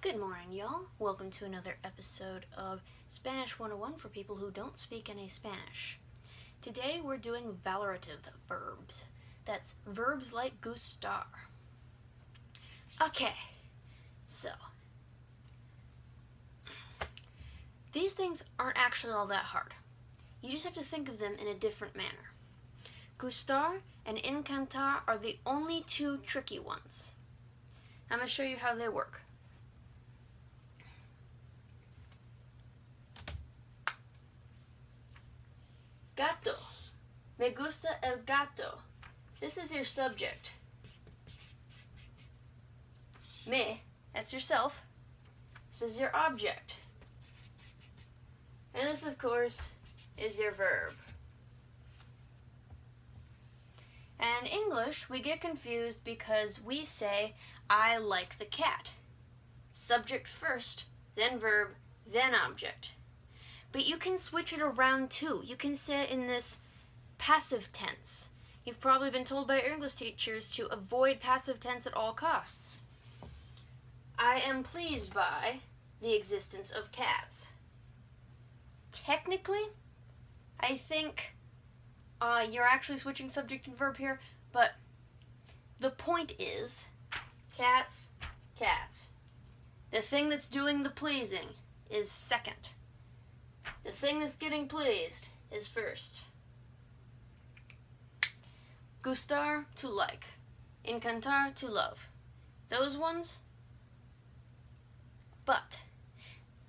Good morning, y'all. Welcome to another episode of Spanish 101 for people who don't speak any Spanish. Today we're doing valorative verbs. That's verbs like gustar. Okay, so these things aren't actually all that hard. You just have to think of them in a different manner. Gustar and encantar are the only two tricky ones. I'm going to show you how they work. Gato. Me gusta el gato. This is your subject. Me, that's yourself. This is your object. And this, of course, is your verb. And in English, we get confused because we say, I like the cat. Subject first, then verb, then object. But you can switch it around too. You can say it in this passive tense. You've probably been told by your English teachers to avoid passive tense at all costs. I am pleased by the existence of cats. Technically, I think you're actually switching subject and verb here, but the point is, cats, cats. The thing that's doing the pleasing is second. The thing that's getting pleased is first. Gustar, to like. Encantar, to love. Those ones. But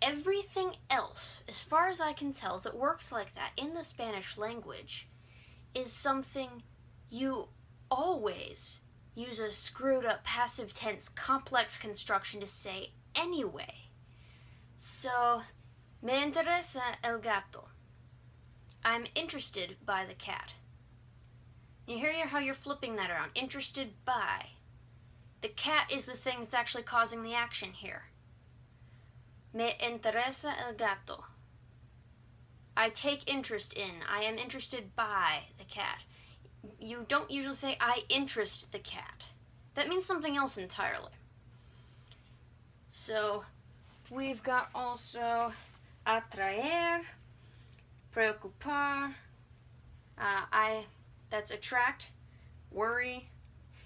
everything else, as far as I can tell, that works like that in the Spanish language is something you always use a screwed up passive tense complex construction to say anyway. So, me interesa el gato. I'm interested by the cat. You hear how you're flipping that around. Interested by. The cat is the thing that's actually causing the action here. Me interesa el gato. I take interest in. I am interested by the cat. You don't usually say, I interest the cat. That means something else entirely. So, we've got also atraer, preocupar, that's attract, worry,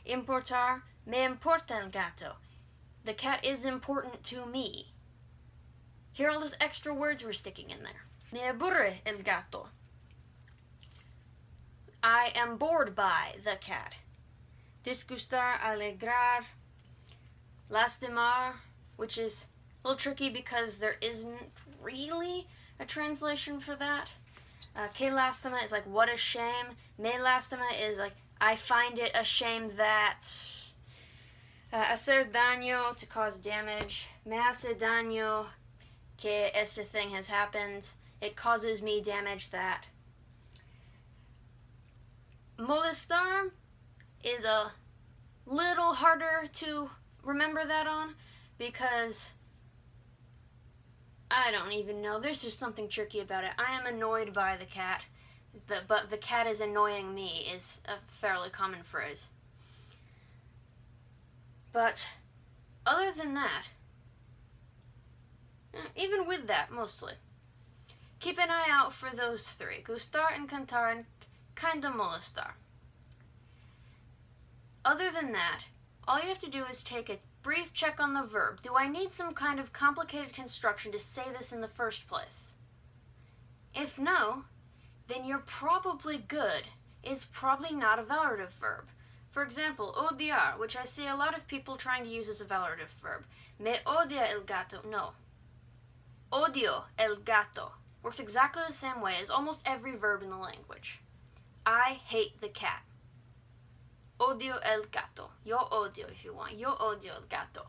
importar, me importa el gato. The cat is important to me. Hear all those extra words we're sticking in there. Me aburre el gato. I am bored by the cat. Disgustar, alegrar, lastimar, which is a little tricky because there isn't really a translation for that. Que lastima is like, what a shame. Me lastima is like, I find it a shame that. Hacer daño, to cause damage. Me hace daño, que este thing has happened. It causes me damage that. Molestar is a little harder to remember that on because I don't even know. There's just something tricky about it. I am annoyed by the cat, but the cat is annoying me is a fairly common phrase. But other than that, even with that, mostly, keep an eye out for those three. Gustar, encantar, and kinda molestar. Other than that, all you have to do is take a brief check on the verb. Do I need some kind of complicated construction to say this in the first place? If no, then you're probably good. It's probably not a valorative verb. For example, odiar, which I see a lot of people trying to use as a valorative verb. Me odia el gato. No. Odio el gato works exactly the same way as almost every verb in the language. I hate the cat. Odio el gato. Yo odio if you want. Yo odio el gato.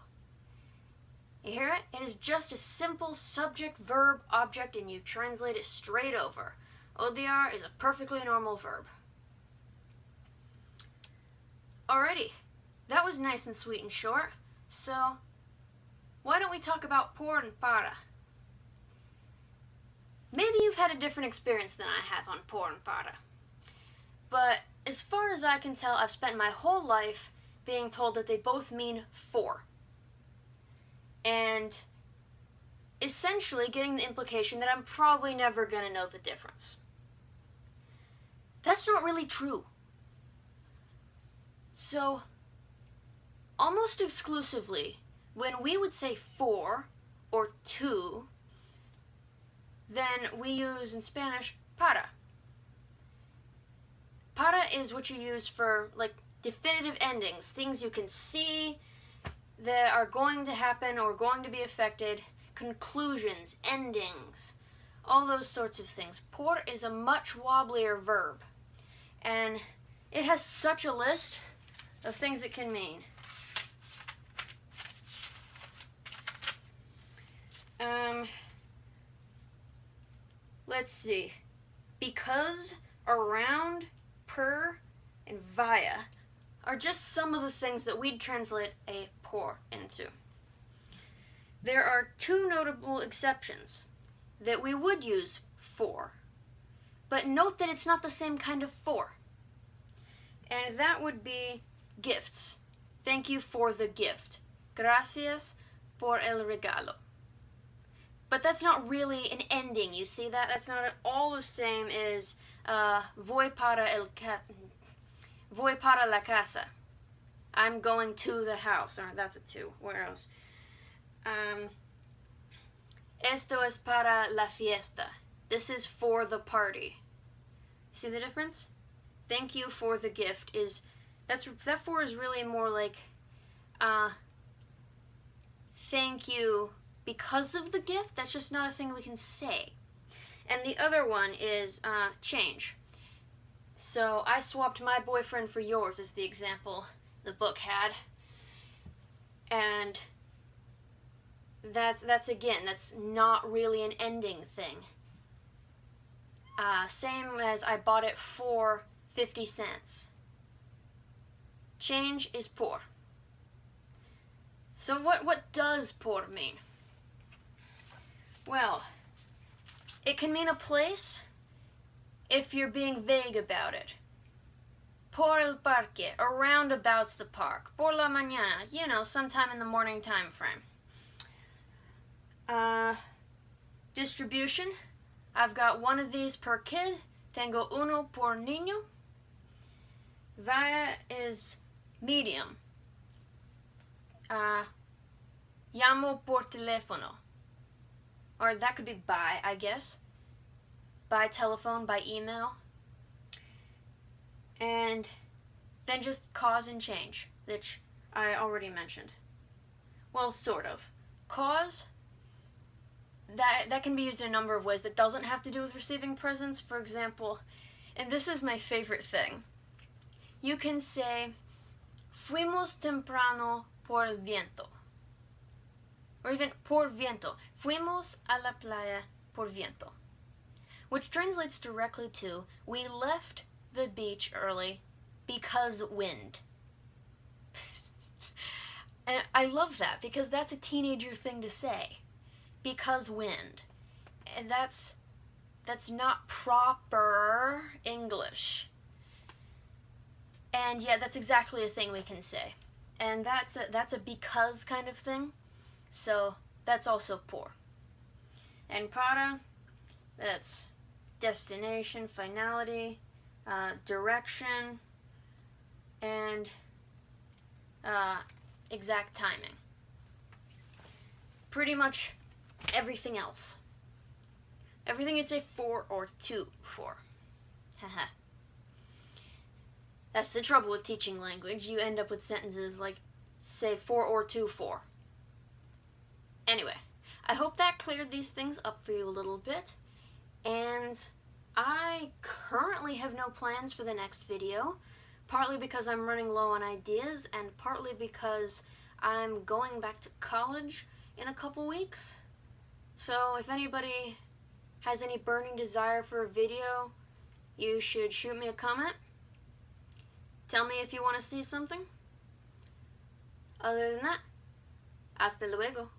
You hear it? It is just a simple subject, verb, object, and you translate it straight over. Odiar is a perfectly normal verb. Alrighty. That was nice and sweet and short. So, why don't we talk about por and para? Maybe you've had a different experience than I have on por and para. But as far as I can tell, I've spent my whole life being told that they both mean for. And and essentially getting the implication that I'm probably never going to know the difference. That's not really true. So, almost exclusively, when we would say for or to, then we use in Spanish para. Para is what you use for like definitive endings, things you can see that are going to happen or going to be affected, conclusions, endings, all those sorts of things. Por is a much wobblier verb, and it has such a list of things it can mean. Let's see. Because, around, per, and via are just some of the things that we'd translate a por into. There are two notable exceptions that we would use for, but note that it's not the same kind of for. And that would be gifts. Thank you for the gift. Gracias por el regalo. But that's not really an ending, you see that? That's not at all the same as voy para la casa. I'm going to the house. Or that's a two. Where else? Esto es para la fiesta. This is for the party. See the difference? Thank you for the gift is that for is really more like thank you because of the gift. That's just not a thing we can say. And the other one is change. So I swapped my boyfriend for yours is the example the book had. And that's not really an ending thing. Same as I bought it for 50 cents. Change is por. So what does por mean? Well, it can mean a place if you're being vague about it. Por el parque, around abouts the park. Por la mañana, sometime in the morning time frame. Distribution, I've got one of these per kid. Tengo uno por niño. Via is medium. Llamo por teléfono. Or that could be by, I guess. By telephone, by email. And then just cause and change, which I already mentioned. Well, sort of. Cause, that can be used in a number of ways that doesn't have to do with receiving presents. For example, and this is my favorite thing, you can say, fuimos temprano por el viento. Or even por viento. Fuimos a la playa por viento. Which translates directly to, we left the beach early because wind. And I love that because that's a teenager thing to say. Because wind. And that's not proper English. And yeah, that's exactly a thing we can say. And that's a because kind of thing. So that's also por. And para, that's destination, finality, direction, and exact timing. Pretty much everything else. Everything you'd say for or to for. Haha. That's the trouble with teaching language. You end up with sentences like, say for or to for. Anyway, I hope that cleared these things up for you a little bit. And I currently have no plans for the next video, partly because I'm running low on ideas, and partly because I'm going back to college in a couple weeks. So if anybody has any burning desire for a video, you should shoot me a comment. Tell me if you want to see something. Other than that, hasta luego.